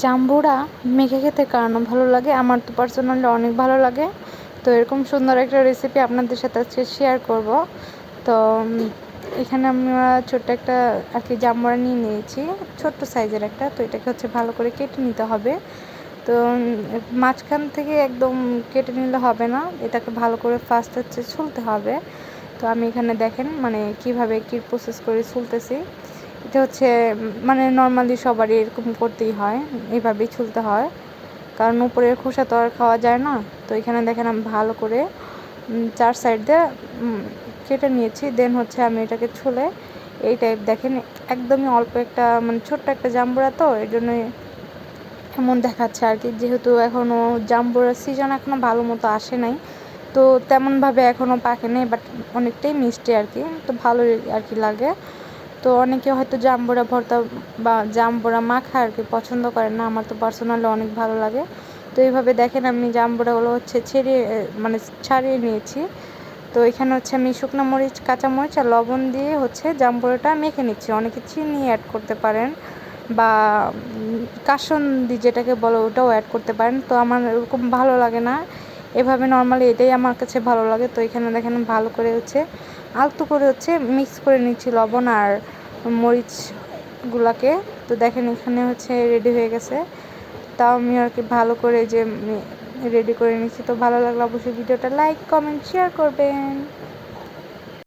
জাম্বুরা মেখে খেতে কার না ভালো লাগে, আমার তো পার্সোনালি অনেক ভালো লাগে। তো এরকম সুন্দর একটা রেসিপি আপনাদের সাথে আজকে শেয়ার করব। তো এখানে আমরা ছোট্ট একটা আর কি জাম্বুরা নিয়ে নিয়েছি, ছোট্ট সাইজের একটা। তো এটাকে হচ্ছে ভালো করে কেটে নিতে হবে। তো মাঝখান থেকে একদম কেটে নিলে হবে না, এটাকে ভালো করে ফার্স্ট হচ্ছে ছুলতে হবে। তো আমি এখানে দেখেন মানে কিভাবে কি প্রসেস করে ছুলতেছি। এটা হচ্ছে মানে নর্মালি সবারই এরকম করতেই হয়, এভাবেই ছুলতে হয়, কারণ উপরের খোসা তো আর খাওয়া যায় না। তো এখানে দেখেন আমি ভালো করে 4 সাইড দিয়ে কেটে নিয়েছি। দেন হচ্ছে আমি এটাকে ছুলে এই টাইপ দেখেন একদমই অল্প একটা মানে ছোট্ট একটা জাম্বুরা, তো এর জন্যই এমন দেখাচ্ছে আর কি। যেহেতু এখনও জাম্বুরার সিজন এখনও ভালো মতো আসে নাই, তো তেমনভাবে এখনও পাকে নেই, বাট অনেকটাই মিষ্টি আর কি, তো ভালোই আর কি লাগে। তো অনেকে হয়তো জাম্বুরা ভর্তা বা জাম্বুরা মাখা আর কি পছন্দ করেন না, আমার তো পার্সোনালি অনেক ভালো লাগে। তো এইভাবে দেখেন আমি জাম্বুরাগুলো হচ্ছে মানে ছাড়িয়ে নিয়েছি। তো এখানে হচ্ছে আমি শুকনো মরিচ, কাঁচামরিচ আর লবণ দিয়ে হচ্ছে জাম্বুরাটা মেখে নিচ্ছি। অনেকে চিনি অ্যাড করতে পারেন বা কাসুন্দি যেটাকে বলো ওটাও অ্যাড করতে পারেন। তো আমার এরকম ভালো লাগে না, এভাবে নর্মালি এটাই আমার কাছে ভালো লাগে। তো এখানে দেখেন ভালো করে হচ্ছে আলতো করে হচ্ছে মিক্স করে নিচ্ছি লবণ আর মরিচগুলাকে। তো দেখেন এখানে হচ্ছে রেডি হয়ে গেছে। তাও আমি আর কি ভালো করে যে রেডি করে নিচ্ছি। তো ভালো লাগলে অবশ্যই ভিডিওটা লাইক, কমেন্ট, শেয়ার করবেন।